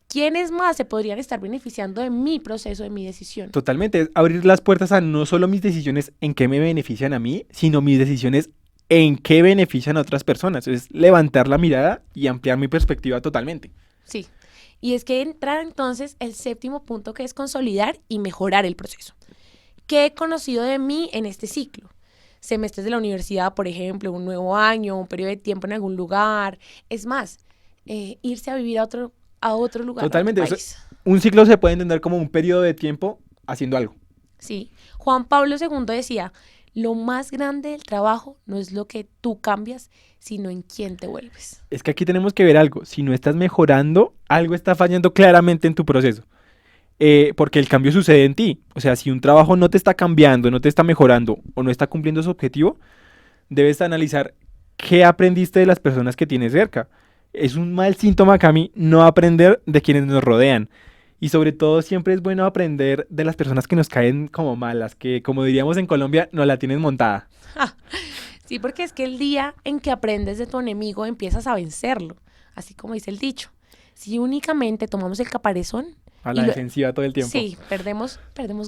¿Quiénes más se podrían estar beneficiando de mi proceso, de mi decisión? Totalmente, es abrir las puertas a no solo mis decisiones en qué me benefician a mí, sino mis decisiones en qué benefician a otras personas. Es levantar la mirada y ampliar mi perspectiva totalmente. Sí. Y es que entra entonces el séptimo punto, que es consolidar y mejorar el proceso. ¿Qué he conocido de mí en este ciclo? Semestres de la universidad, por ejemplo, un nuevo año, un periodo de tiempo en algún lugar. Es más, irse a vivir a otro lugar, Totalmente, a o otro sea, país. un ciclo se puede entender como un periodo de tiempo haciendo algo. Sí. Juan Pablo II decía, lo más grande del trabajo no es lo que tú cambias, sino en quién te vuelves. Es que aquí tenemos que ver algo. Si no estás mejorando, algo está fallando claramente en tu proceso. Porque el cambio sucede en ti. O sea, si un trabajo no te está cambiando, no te está mejorando o no está cumpliendo su objetivo, debes analizar qué aprendiste de las personas que tienes cerca. Es un mal síntoma, Cami, no aprender de quienes nos rodean. Y sobre todo siempre es bueno aprender de las personas que nos caen como malas, que como diríamos en Colombia, nos la tienen montada. Sí, porque es que el día en que aprendes de tu enemigo empiezas a vencerlo, así como dice el dicho. Si únicamente tomamos el caparazón, A la y lo- defensiva todo el tiempo. sí, perdemos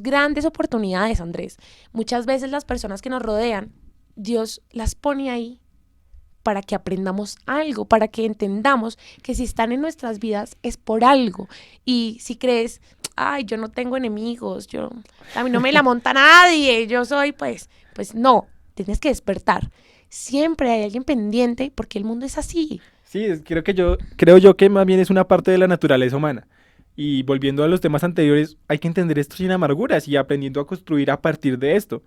grandes oportunidades, Andrés. Muchas veces las personas que nos rodean, Dios las pone ahí para que aprendamos algo, para que entendamos que si están en nuestras vidas es por algo. Y si crees, ay, yo no tengo enemigos, a mí no me la monta nadie, yo soy, pues no, tienes que despertar. Siempre hay alguien pendiente porque el mundo es así. Sí, creo yo que más bien es una parte de la naturaleza humana. Y volviendo a los temas anteriores, hay que entender esto sin amarguras y aprendiendo a construir a partir de esto.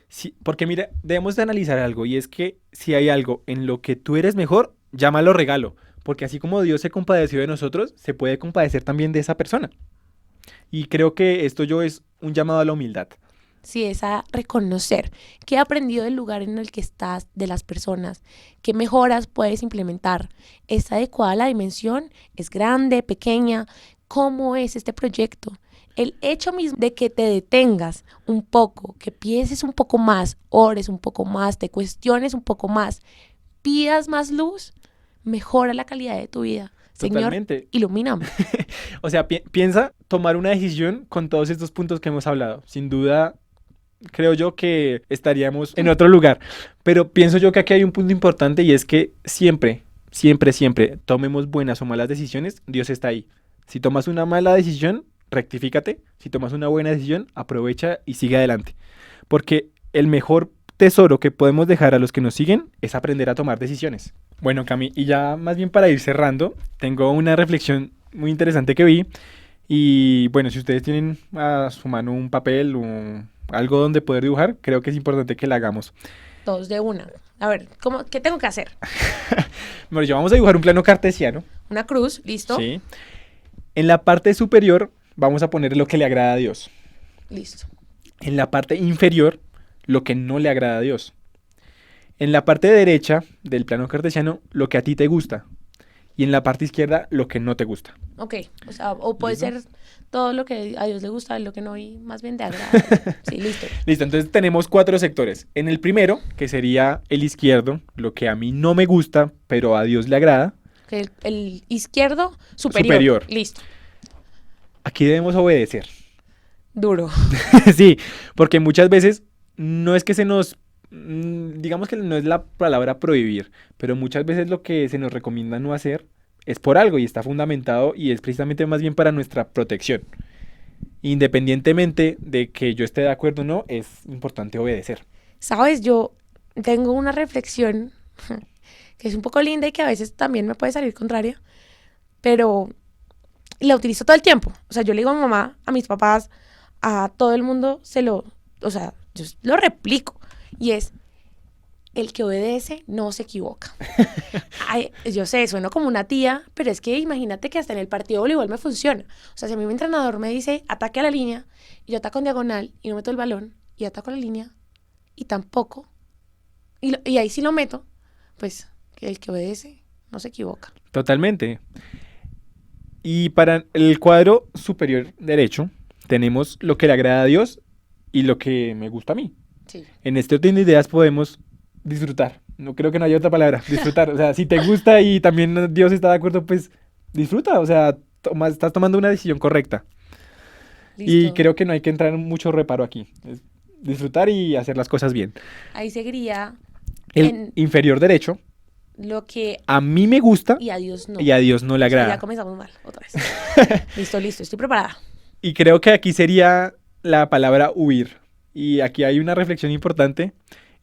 Sí, porque mira, debemos de analizar algo y es que si hay algo en lo que tú eres mejor, llámalo regalo, porque así como Dios se compadeció de nosotros, se puede compadecer también de esa persona. Y creo que esto yo es un llamado a la humildad. sí, es a reconocer qué he aprendido del lugar en el que estás, de las personas, qué mejoras puedes implementar. ¿Es adecuada la dimensión? ¿Es grande, pequeña? ¿Cómo es este proyecto? El hecho mismo de que te detengas un poco, que pienses un poco más, ores un poco más, te cuestiones un poco más, pidas más luz, mejora la calidad de tu vida. Señor, Totalmente. ilumíname. O sea, piensa tomar una decisión con todos estos puntos que hemos hablado. Sin duda, creo yo que estaríamos en otro lugar. Pero pienso yo que aquí hay un punto importante y es que siempre, siempre, siempre, tomemos buenas o malas decisiones, Dios está ahí. Si tomas una mala decisión, rectifícate. Si tomas una buena decisión, aprovecha y sigue adelante. Porque el mejor tesoro que podemos dejar a los que nos siguen es aprender a tomar decisiones. Bueno, Cami, y ya más bien para ir cerrando, tengo una reflexión muy interesante que vi. Y bueno, si ustedes tienen a su mano un papel o algo donde poder dibujar, creo que es importante que la hagamos. Dos de una. A ver, ¿qué tengo que hacer? Bueno, ya vamos a dibujar un plano cartesiano. Una cruz, ¿listo? Sí. En la parte superior vamos a poner lo que le agrada a Dios. Listo. En la parte inferior, lo que no le agrada a Dios. En la parte derecha del plano cartesiano, lo que a ti te gusta. Y en la parte izquierda, lo que no te gusta. Ok, o sea, o puede ¿Listo? ser todo lo que a Dios le gusta, lo que no, y más bien de agrado. Sí, listo. Listo, entonces tenemos 4 sectores. En el primero, que sería el izquierdo, lo que a mí no me gusta, pero a Dios le agrada. Ok, el izquierdo superior. Superior. Listo. Aquí debemos obedecer. Duro. Sí, porque muchas veces no es que se nos, digamos que no es la palabra prohibir, pero muchas veces lo que se nos recomienda no hacer es por algo y está fundamentado y es precisamente más bien para nuestra protección. Independientemente de que yo esté de acuerdo o no, es importante obedecer. Sabes, yo tengo una reflexión que es un poco linda y que a veces también me puede salir contraria, pero la utilizo todo el tiempo. O sea, yo le digo a mi mamá, a mis papás, a todo el mundo, o sea, yo lo replico. Y es, el que obedece no se equivoca. Ay, yo sé, sueno como una tía, pero es que imagínate que hasta en el partido de voleibol me funciona. O sea, si a mí mi entrenador me dice, ataque a la línea, y yo ataco en diagonal, y no meto el balón, y ataco a la línea, y tampoco, y ahí sí lo meto, pues que el que obedece no se equivoca. Totalmente. Y para el cuadro superior derecho tenemos lo que le agrada a Dios y lo que me gusta a mí. Sí. En este orden de ideas podemos disfrutar. No creo que no haya otra palabra. Disfrutar. O sea, si te gusta y también Dios está de acuerdo, pues disfruta. O sea, estás tomando una decisión correcta. Y Listo. creo que no hay que entrar en mucho reparo aquí. Es disfrutar y hacer las cosas bien. Ahí seguiría El en inferior derecho, lo que a mí me gusta y a Dios no. y a Dios no le O sea, agrada. ya comenzamos mal, otra vez. Listo, estoy preparada. Y creo que aquí sería la palabra huir. Y aquí hay una reflexión importante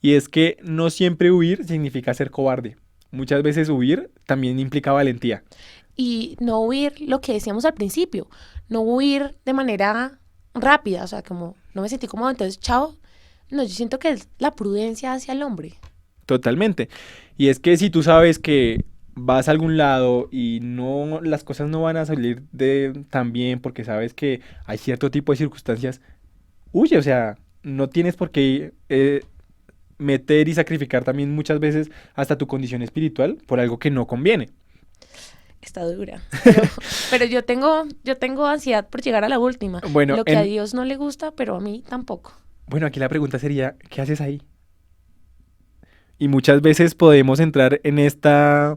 y es que no siempre huir significa ser cobarde. Muchas veces huir también implica valentía. Y no huir lo que decíamos al principio, no huir de manera rápida, o sea, como no me sentí cómodo, entonces chao. No, yo siento que es la prudencia hacia el hombre. Totalmente. Y es que si tú sabes que vas a algún lado y no, las cosas no van a salir de tan bien porque sabes que hay cierto tipo de circunstancias, huye, o sea, no tienes por qué meter y sacrificar también muchas veces hasta tu condición espiritual por algo que no conviene. Está dura. Pero yo tengo ansiedad por llegar a la última. Bueno, Lo que a Dios no le gusta, pero a mí tampoco. Bueno, aquí la pregunta sería, ¿qué haces ahí? Y muchas veces podemos entrar en esta,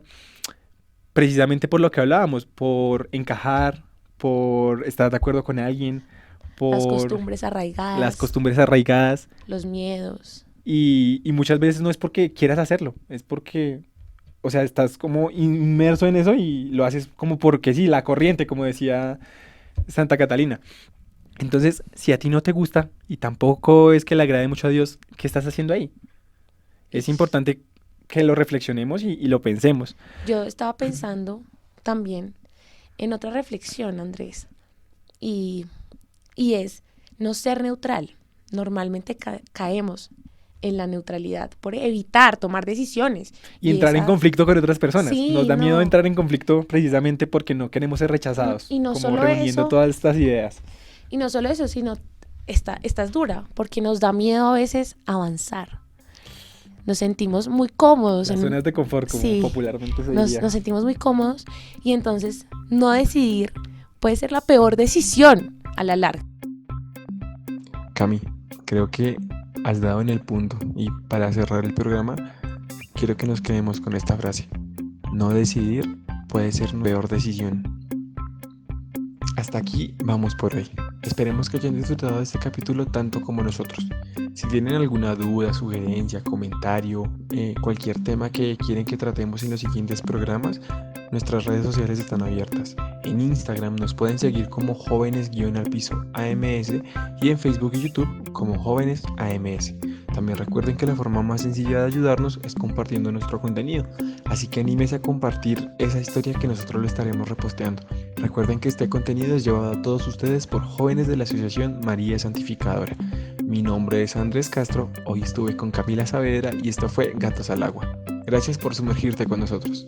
precisamente por lo que hablábamos, por encajar, por estar de acuerdo con alguien, Las por costumbres arraigadas, las costumbres arraigadas. los miedos. Y muchas veces no es porque quieras hacerlo, es porque, o sea, estás como inmerso en eso y lo haces como porque sí, la corriente, como decía Santa Catalina. Entonces, si a ti no te gusta y tampoco es que le agrade mucho a Dios, ¿qué estás haciendo ahí? Es importante que lo reflexionemos y lo pensemos. Yo estaba pensando también en otra reflexión, Andrés, y es no ser neutral. Normalmente caemos en la neutralidad por evitar tomar decisiones. Y entrar en conflicto con otras personas. Sí, Nos da miedo no. entrar en conflicto precisamente porque no queremos ser rechazados. Y no como solo reuniendo eso. todas estas ideas. Y no solo eso, sino esta es dura, porque nos da miedo a veces avanzar. Nos sentimos muy cómodos. Las zonas de confort, como Sí, popularmente se nos diría. sentimos muy cómodos y entonces no decidir puede ser la peor decisión a la larga. Cami, creo que has dado en el punto y para cerrar el programa, quiero que nos quedemos con esta frase. No decidir puede ser la peor decisión. Hasta aquí vamos por hoy. Esperemos que hayan disfrutado de este capítulo tanto como nosotros. Si tienen alguna duda, sugerencia, comentario, cualquier tema que quieren que tratemos en los siguientes programas, nuestras redes sociales están abiertas. En Instagram nos pueden seguir como jóvenes_AMS y en Facebook y YouTube como jóvenes AMS. También recuerden que la forma más sencilla de ayudarnos es compartiendo nuestro contenido, así que anímese a compartir esa historia que nosotros lo estaremos reposteando. Recuerden que este contenido es llevado a todos ustedes por jóvenes de la Asociación María Santificadora. Mi nombre es Andrés Castro, hoy estuve con Camila Saavedra y esto fue Gatos al Agua. Gracias por sumergirte con nosotros.